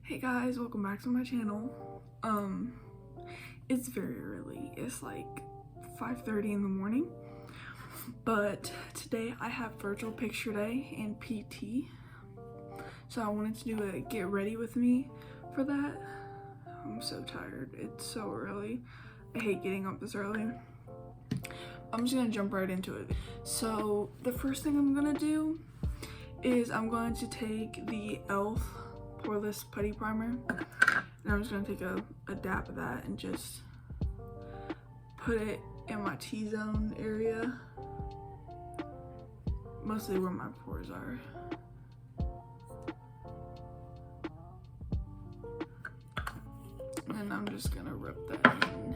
Hey guys, welcome back to my channel. It's very early. It's like 5:30 in the morning. But today I have virtual picture day and PT. So I wanted to do a get ready with me for that. I'm so tired. It's so early. I hate getting up this early. I'm just gonna jump right into it. So the first thing I'm gonna do is I'm going to take the e.l.f. Poreless Putty Primer, and I'm just going to take a dab of that and just put it in my T-zone area, mostly where my pores are. And I'm just going to rub that in.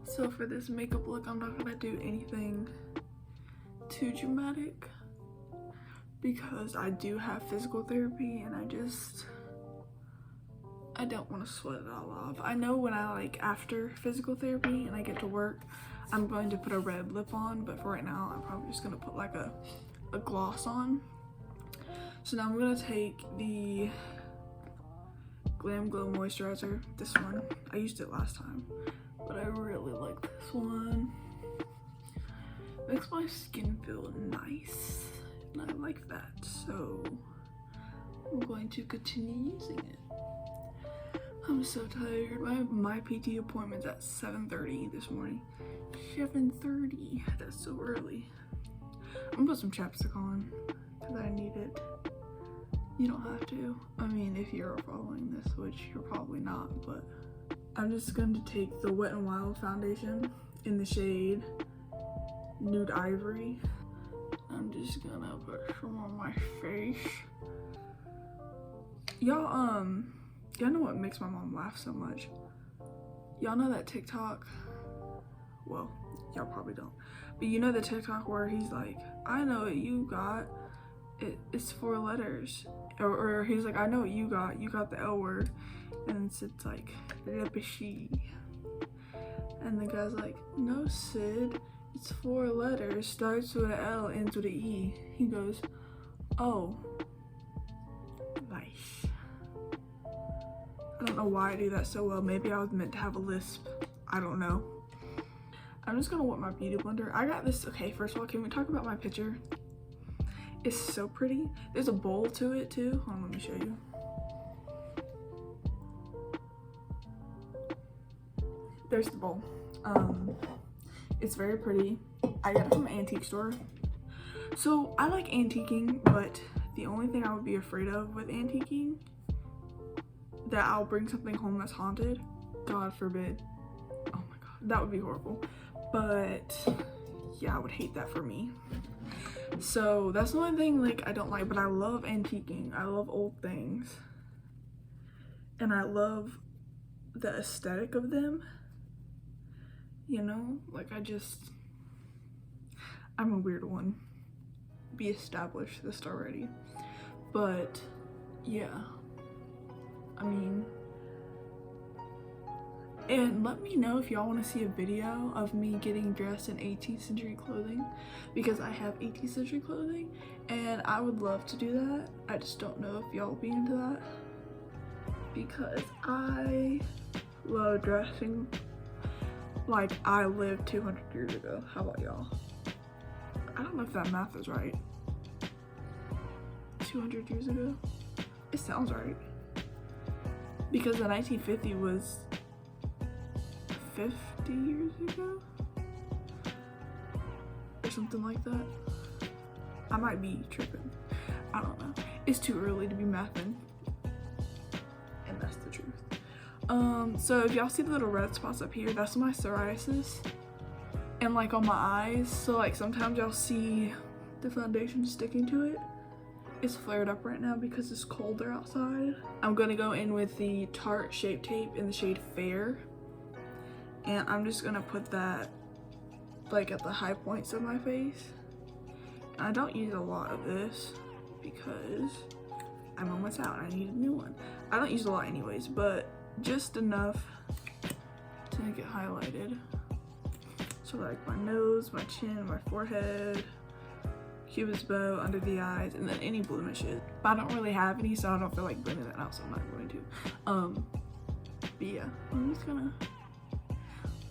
So for this makeup look, I'm not gonna do anything too dramatic because I do have physical therapy and I don't want to sweat it all off. I know when I after physical therapy and I get to work, I'm going to put a red lip on, but for right now, I'm probably just gonna put like a gloss on. So now I'm gonna take the Glam Glow Moisturizer, this one. I used it last time, but I really like this one. Makes my skin feel nice, and I like that, so I'm going to continue using it. I'm so tired. My PT appointment's at 7:30 this morning. 7:30, that's so early. I'm gonna put some chapstick on, because I need it. You don't have to. I mean, if you're following this, which you're probably not, but I'm just going to take the Wet n Wild foundation in the shade Nude Ivory. I'm just gonna put some on my face. Y'all know what makes my mom laugh so much? Y'all know that TikTok? Well, y'all probably don't. But you know the TikTok where he's like, I know what you got. It's 4 letters. Or he's like, I know what you got the L word. And it's like, Lepishy. And the guy's like, no, Sid, it's 4 letters, starts with an L, ends with an E. He goes, oh, nice. I don't know why I do that so well. Maybe I was meant to have a lisp. I don't know. I'm just gonna wet my beauty blender. I got this. Okay, first of all, can we talk about my picture? It's so pretty. There's a bowl to it too. Hold on, let me show you. There's the bowl. It's very pretty. I got it from an antique store. So I like antiquing, but the only thing I would be afraid of with antiquing, that I'll bring something home that's haunted. God forbid. Oh my god, that would be horrible. But yeah, I would hate that for me. So that's the one thing I don't like, but I love antiquing. I love old things. And I love the aesthetic of them. You know, I'm a weird one. Be established this already. But yeah, I mean, and let me know if y'all want to see a video of me getting dressed in 18th century clothing, because I have 18th century clothing and I would love to do that. I just don't know if y'all will be into that, because I love dressing like I lived 200 years ago. How about y'all? I don't know if that math is right. 200 years ago? It sounds right. Because the 1950 was 50 years ago? Or something like that. I might be tripping. I don't know. It's too early to be mathing. And that's the truth. So if y'all see the little red spots up here, that's my psoriasis. And on my eyes, so sometimes y'all see the foundation sticking to it. It's flared up right now because it's colder outside. I'm gonna go in with the Tarte Shape Tape in the shade Fair. And I'm just gonna put that at the high points of my face. And I don't use a lot of this because I'm almost out and I need a new one. I don't use a lot anyways, but just enough to make it highlighted. So like my nose, my chin, my forehead, cupid's bow, under the eyes, and then any blemishes. But I don't really have any, so I don't feel like blending that out, so I'm not going to. But yeah, I'm just gonna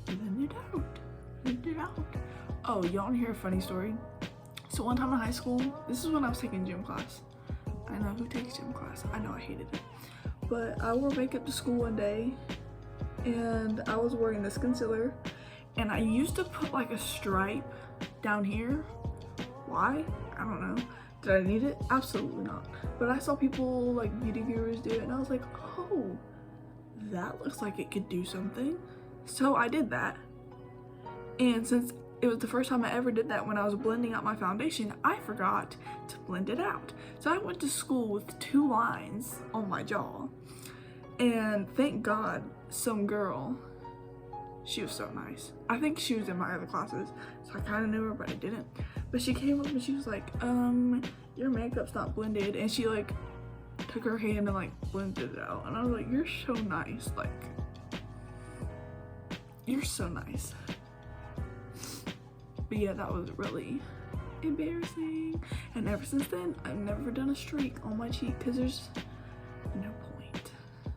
blend it out. Blend it out. Oh, y'all wanna hear a funny story? So one time in high school, this is when I was taking gym class. I know who takes gym class. I know I hated it. But I wore makeup to school one day, and I was wearing this concealer, and I used to put like a stripe down here. Why? I don't know. Did I need it? Absolutely not. But I saw people, like beauty gurus, do it, and I was like, oh, that looks like it could do something. So I did that. And since it was the first time I ever did that, when I was blending out my foundation, I forgot to blend it out. So I went to school with 2 lines on my jaw. And thank God, some girl, she was so nice. I think she was in my other classes, so I kind of knew her, but I didn't. But she came up and she was like, your makeup's not blended. And she like took her hand and like blended it out. And I was like, you're so nice. Like, you're so nice. But yeah, that was really embarrassing. And ever since then, I've never done a streak on my cheek because there's no point.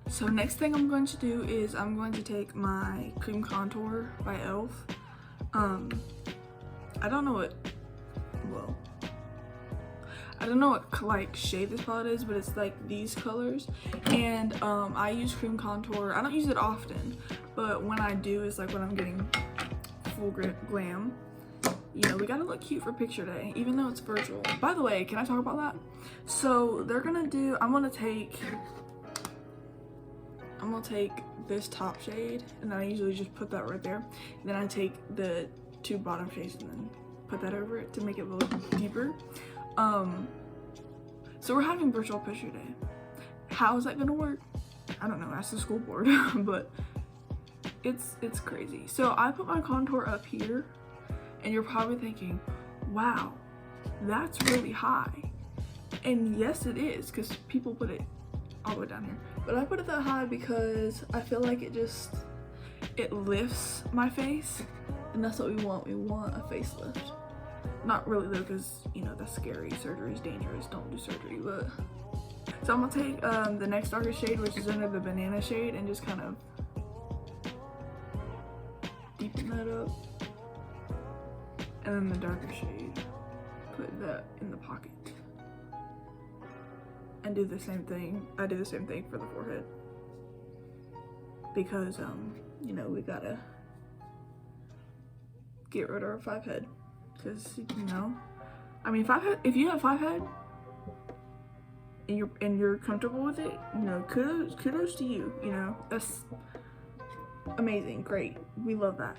So next thing I'm going to do is I'm going to take my cream contour by e.l.f. I don't know what, well, I don't know what like shade this palette is, but it's like these colors. And I use cream contour. I don't use it often, but when I do, it's like when I'm getting full glam. You know, we gotta look cute for picture day, even though it's virtual. By the way, can I talk about that? So they're gonna do, I'm gonna take this top shade, and then I usually just put that right there. And then I take the 2 bottom shades and then put that over it to make it look deeper. So we're having virtual picture day. How is that gonna work? I don't know, ask the school board, but it's crazy. So I put my contour up here, and you're probably thinking, wow, that's really high. And yes, it is, because people put it all the way down here. But I put it that high because I feel like it lifts my face, and that's what we want. We want a facelift. Not really though, because you know, that's scary. Surgery is dangerous. Don't do surgery. But so I'm gonna take the next darkest shade, which is under the banana shade, and just kind of deepen that up. And then the darker shade, put that in the pocket. And do the same thing. I do the same thing for the forehead. Because, you know, we gotta get rid of our 5 head. Because, you know, I mean, 5 head, if you have 5 head, and you're comfortable with it, you know, kudos to you, you know. That's amazing, great. We love that.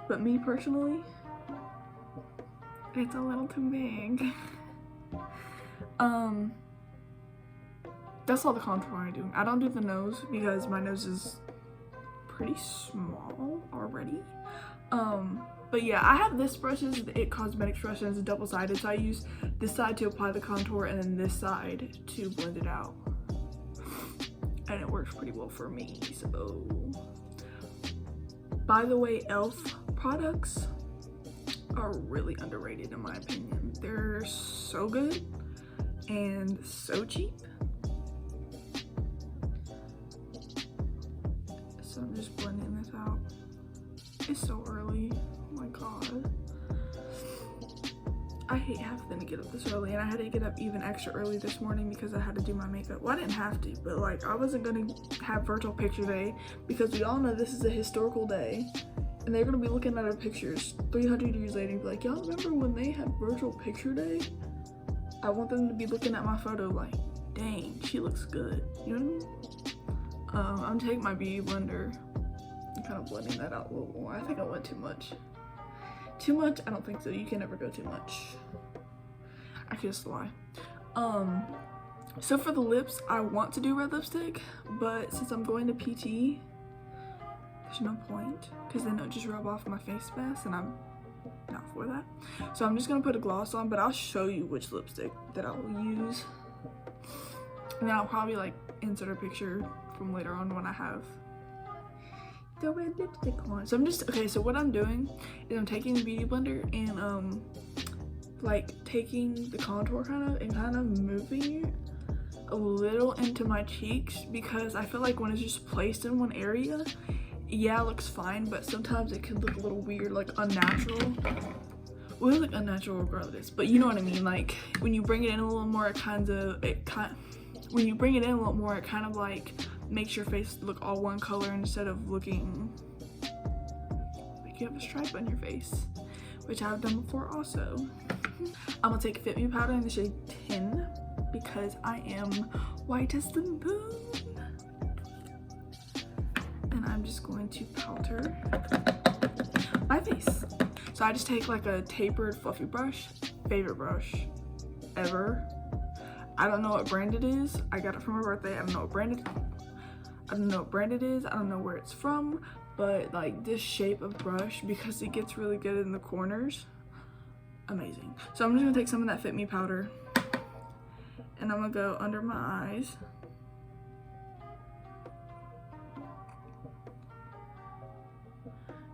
But me personally, it's a little too big. That's all the contour I do. I don't do the nose because my nose is pretty small already. But yeah, I have this brush, is the It Cosmetics brush, and it's double-sided, so I use this side to apply the contour and then this side to blend it out. And it works pretty well for me, so. By the way, e.l.f. products are really underrated in my opinion. They're so good and so cheap. So I'm just blending this out. It's so early, oh my god. I hate having to get up this early, and I had to get up even extra early this morning because I had to do my makeup. Well, I didn't have to, but like I wasn't gonna have virtual picture day because we all know this is a historical day. And they're gonna be looking at our pictures 300 years later and be like, y'all remember when they had virtual picture day? I want them to be looking at my photo like, dang, she looks good. You know what I mean? I'm taking my beauty blender and kind of blending that out a little more. I think I went too much. Too much? I don't think so. You can never go too much. I could just lie. So for the lips, I want to do red lipstick, but since I'm going to PT, there's no point, because then it'll just rub off my face mask, and I'm not for that. So I'm just gonna put a gloss on, but I'll show you which lipstick that I will use. And then I'll probably like insert a picture from later on when I have the red lipstick on. So I'm just, okay, so what I'm doing is I'm taking the beauty blender and like taking the contour kind of moving it a little into my cheeks, because I feel like when it's just placed in one area, yeah, it looks fine, but sometimes it can look a little weird, like unnatural. Well, it's like unnatural regardless, but you know what I mean. Like when you bring it in a little more, when you bring it in a little more, it kind of like makes your face look all one color instead of looking like you have a stripe on your face, which I've done before also. I'm gonna take Fit Me powder in the shade 10 because I am white as the moon. And I'm just going to powder my face. So I just take like a tapered fluffy brush, favorite brush ever. I don't know what brand it is. I got it for my birthday. I don't know what brand it is. I don't know where it's from, but like this shape of brush, because it gets really good in the corners, amazing. So I'm just gonna take some of that Fit Me powder and I'm gonna go under my eyes.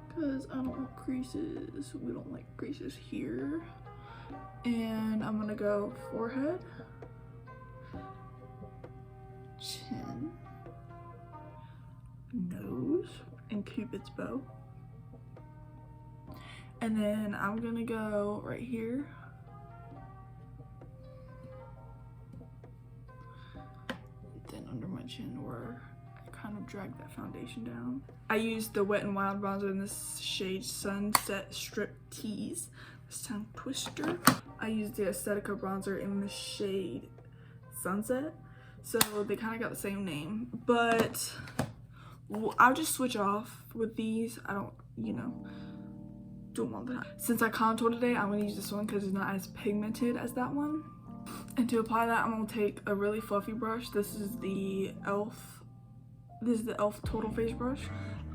Because I don't want creases. We don't like creases here. And I'm gonna go forehead, chin, nose, and Cupid's bow. And then I'm gonna go right here. Then under my chin where I kind of drag that foundation down. I used the Wet n Wild bronzer in this shade Sunset Strip Tease, this tongue twister. I used the Aesthetica bronzer in the shade Sunset. So they kind of got the same name, but I'll just switch off with these. I don't, you know, do them all the time. Since I contour today, I'm gonna use this one because it's not as pigmented as that one. And to apply that, I'm gonna take a really fluffy brush. This is the e.l.f. Total Face brush.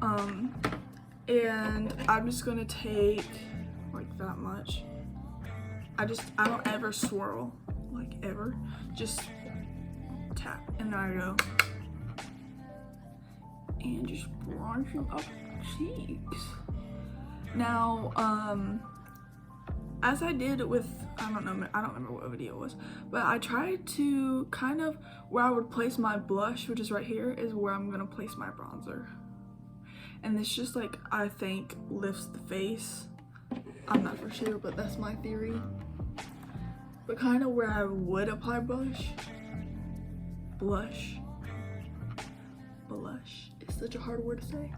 And I'm just gonna take like that much. I don't ever swirl, like ever. Just tap, and then I go and just brushing up cheeks. Now, as I did with, I don't remember what video it was, but I tried to kind of, where I would place my blush, which is right here, is where I'm gonna place my bronzer. And this just like, I think, lifts the face. I'm not for sure, but that's my theory. But kind of where I would apply blush, it's such a hard word to say.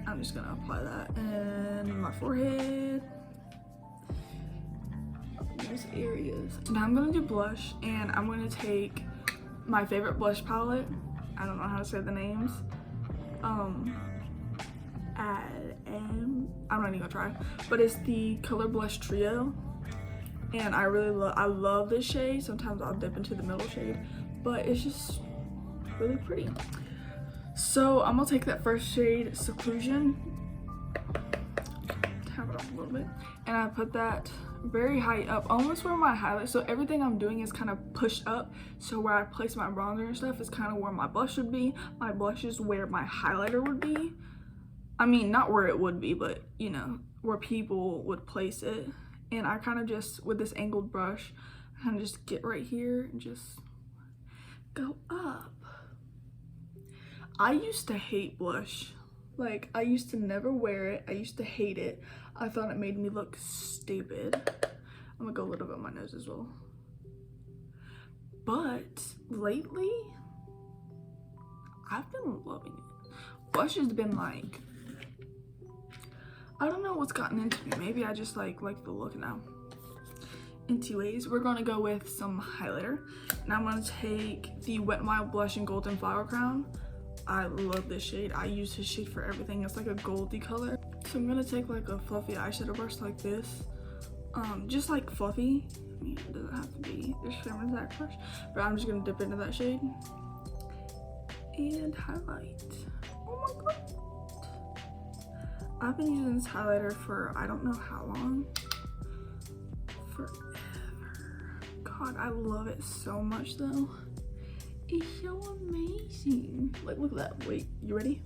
I'm just gonna apply that in my forehead, those areas. So now I'm gonna do blush, and I'm gonna take my favorite blush palette. I don't know how to say the names. I'm not even gonna try, but it's the Color Blush Trio, and I love this shade. Sometimes I'll dip into the middle shade, but it's just really pretty. So I'm gonna take that first shade, Seclusion, tap it off a little bit, and I put that very high up, almost where my highlight. So everything I'm doing is kind of pushed up. So where I place my bronzer and stuff is kind of where my blush would be. My blush is where my highlighter would be. I mean, not where it would be, but you know, where people would place it. And I kind of just, with this angled brush, I kind of just get right here and just go up. I used to hate blush. Like, I used to never wear it. I used to hate it. I thought it made me look stupid. I'm gonna go a little bit on my nose as well. But lately, I've been loving it. Blush has been like, I don't know what's gotten into me. Maybe I just like the look now. Anyways, we're gonna go with some highlighter. And I'm gonna take the Wet n Wild Blush in Golden Flower Crown. I love this shade. I use this shade for everything. It's like a goldy color. So I'm gonna take like a fluffy eyeshadow brush like this. Just like fluffy. I mean, it doesn't have to be this shimmer exact brush, but I'm just gonna dip into that shade and highlight. Oh my god. I've been using this highlighter for I don't know how long. Forever. God, I love it so much though. It's so amazing. Like, look at that. Wait, you ready?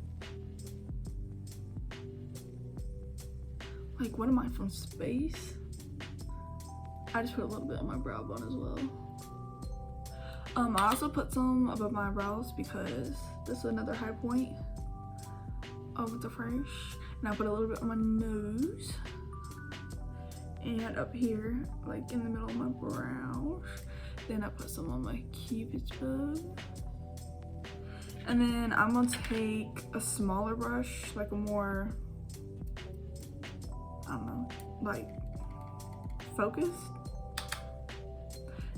Like, what am I, from space? I just put a little bit on my brow bone as well. I also put some above my eyebrows because this is another high point of the fresh. And I put a little bit on my nose and up here, like in the middle of my brows. Then I put some on my cupid's bow. And then I'm gonna take a smaller brush, like a more, I don't know, like focused.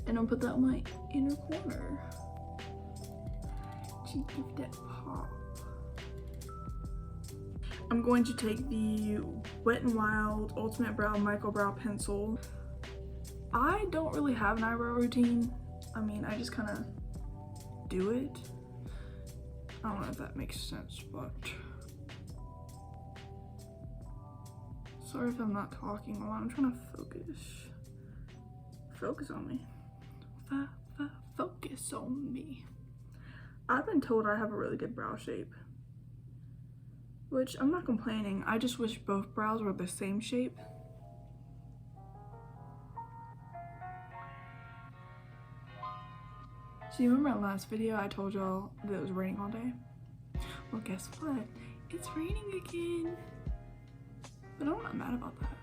And I'll put that on my inner corner to give that pop. I'm going to take the Wet n Wild Ultimate Brow Micro Brow Pencil. I don't really have an eyebrow routine. I mean, I just kind of do it. I don't know if that makes sense, but sorry if I'm not talking a lot. I'm trying to focus. Focus on me. Focus on me. I've been told I have a really good brow shape, which I'm not complaining. I just wish both brows were the same shape. So you remember my last video I told y'all that it was raining all day? Well, guess what? It's raining again. But I'm not mad about that.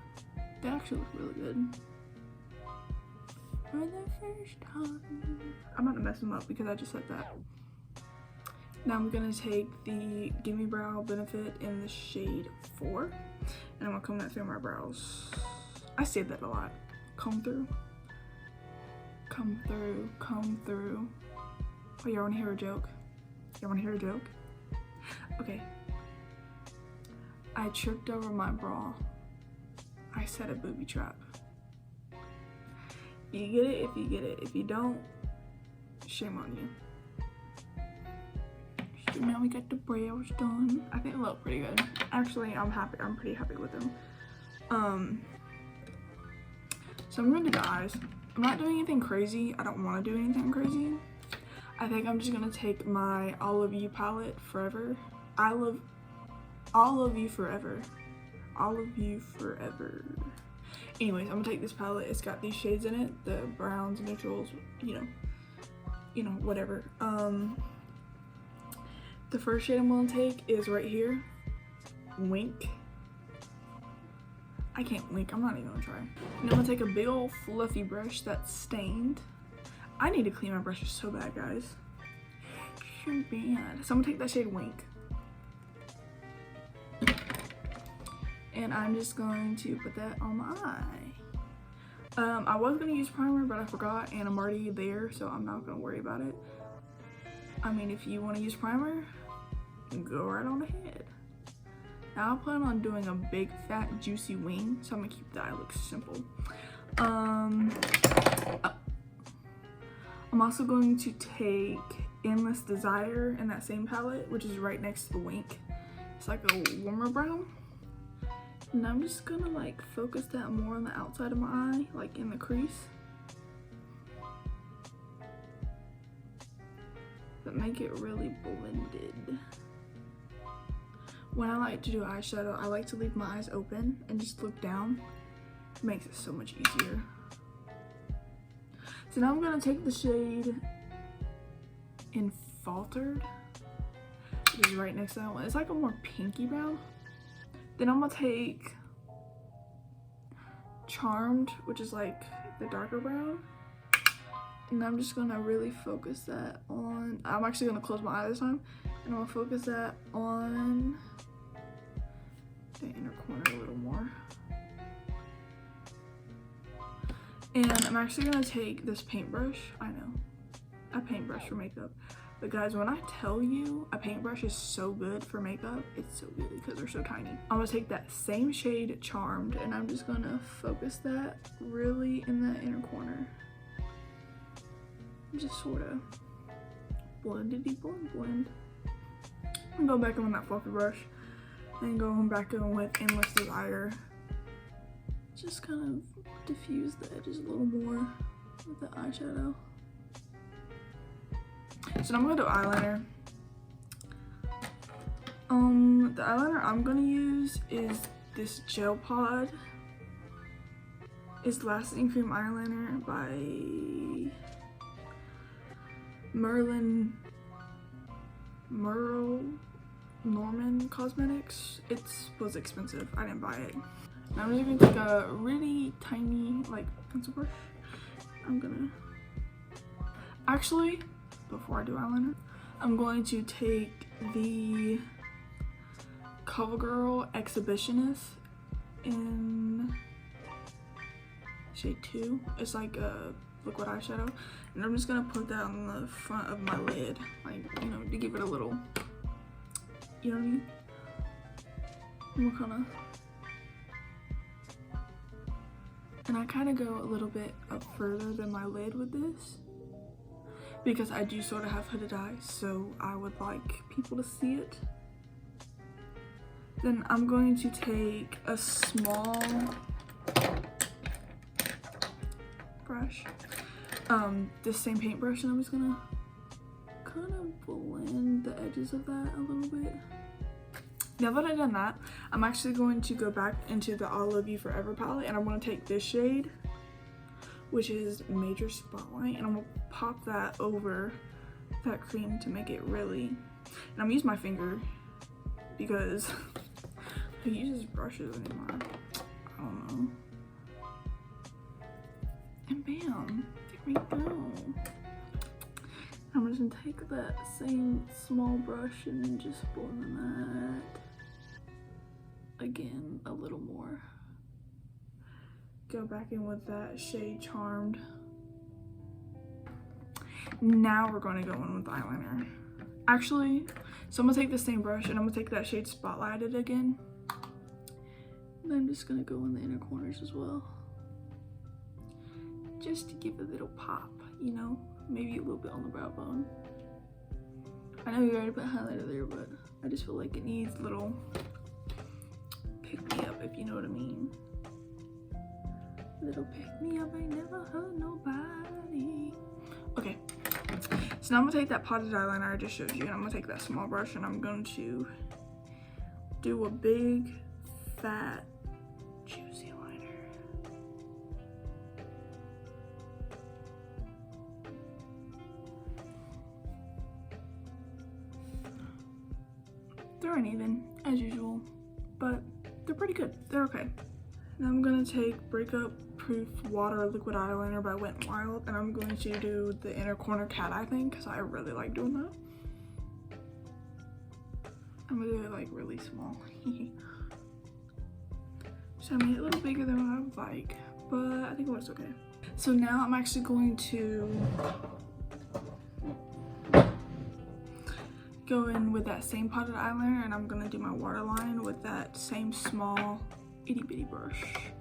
They actually look really good. For the first time. I'm not gonna mess them up because I just said that. Now I'm gonna take the Gimme Brow Benefit in the shade 4. And I'm gonna comb that through my brows. I say that a lot. Comb through. Come through, come through. Oh, y'all wanna hear a joke? Y'all wanna hear a joke? Okay. I tripped over my bra. I set a booby trap. You get it if you get it. If you don't, shame on you. So now we got the brows done. I think they look pretty good. Actually, I'm happy. I'm pretty happy with them. So I'm gonna do the eyes. I'm not doing anything crazy. I don't want to do anything crazy. I think I'm just gonna take my All of You palette forever. I love All of You Forever. All of You Forever. Anyways, I'm gonna take this palette. It's got these shades in it, the browns, neutrals, you know, whatever. The first shade I'm gonna take is right here, Wink. I can't wink, I'm not even gonna try. And I'm gonna take a big old fluffy brush that's stained. I need to clean my brushes so bad, guys. So bad. So I'm gonna take that shade Wink. And I'm just going to put that on my eye. I was gonna use primer, but I forgot, and I'm already there, so I'm not gonna worry about it. I mean, if you wanna use primer, go right on ahead. Now I plan on doing a big, fat, juicy wing, so I'm gonna keep the eye look simple. I'm also going to take Endless Desire in that same palette, which is right next to the Wink. It's like a warmer brown. And I'm just gonna like focus that more on the outside of my eye, like in the crease. But make it really blended. When I like to do eyeshadow, I like to leave my eyes open and just look down. It makes it so much easier. So now I'm gonna take the shade in Faltered, which is right next to that one. It's like a more pinky brown. Then I'm gonna take Charmed, which is like the darker brown. And I'm just gonna really focus that on, I'm actually gonna close my eye this time. And I'm gonna focus that on the inner corner a little more. And I'm actually gonna take this paintbrush. I know, a paintbrush for makeup. But guys, when I tell you a paintbrush is so good for makeup, it's so good because they're so tiny. I'm gonna take that same shade Charmed, and I'm just gonna focus that really in the inner corner. Just sort of blendedy blend. And go back in with that fluffy brush and go back in with Endless Desire. Just kind of diffuse the edges a little more with the eyeshadow. So now I'm gonna do eyeliner. The eyeliner I'm gonna use is this gel pod is Lasting Cream Eyeliner by Norman Cosmetics. It was expensive. I didn't buy it. Now I'm just gonna take a really tiny like pencil brush. I'm gonna actually, before I do eyeliner, I'm going to take the CoverGirl Exhibitionist in shade 2. It's like a liquid eyeshadow, and I'm just gonna put that on the front of my lid, like, you know, to give it a little, you know what I mean? And I kind of go a little bit up further than my lid with this because I do sort of have hooded eyes, so I would like people to see it. Then I'm going to take a small brush, this same paintbrush, and I'm just gonna kind of blend the edges of that a little bit. Now that I've done that, I'm actually going to go back into the I'll Love You Forever palette, and I'm going to take this shade, which is Major Spotlight, and I'm going to pop that over that cream to make it really, and I'm using my finger because who uses brushes anymore? I don't know. And bam, there we go. I'm just gonna take that same small brush and just blend that again a little more. Go back in with that shade Charmed. Now we're going to go in with eyeliner. Actually, so I'm gonna take the same brush and I'm gonna take that shade Spotlighted again. And I'm just gonna go in the inner corners as well, just to give a little pop, you know, maybe a little bit on the brow bone. I know you already put highlighter there, but I just feel like it needs a little pick me up, if you know what I mean. Little pick me up, I never hurt nobody. Okay, so now I'm gonna take that potted eyeliner I just showed you, and I'm gonna take that small brush and I'm going to do a big, fat, juicy liner. They're uneven, as usual, but they're pretty good. They're okay. Now I'm gonna take Breakup Proof Water Liquid Eyeliner by Wet n Wild, and I'm going to do the inner corner cat eye thing because I really like doing that. I'm gonna do it like really small. So I made it a little bigger than what I would like, but I think it looks okay. So now I'm actually going to go in with that same potted eyeliner, and I'm gonna do my waterline with that same small itty bitty brush.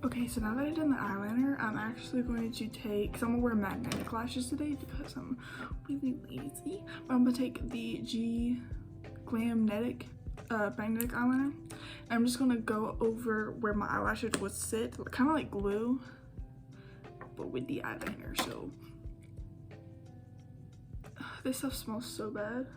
Okay, so now that I've done the eyeliner, I'm actually going to take, because I'm gonna wear magnetic lashes today because I'm really lazy, but I'm gonna take the GRWM magnetic eyeliner. I'm just gonna go over where my eyelashes would sit, kind of like glue, but with the eyeliner. So this stuff smells so bad.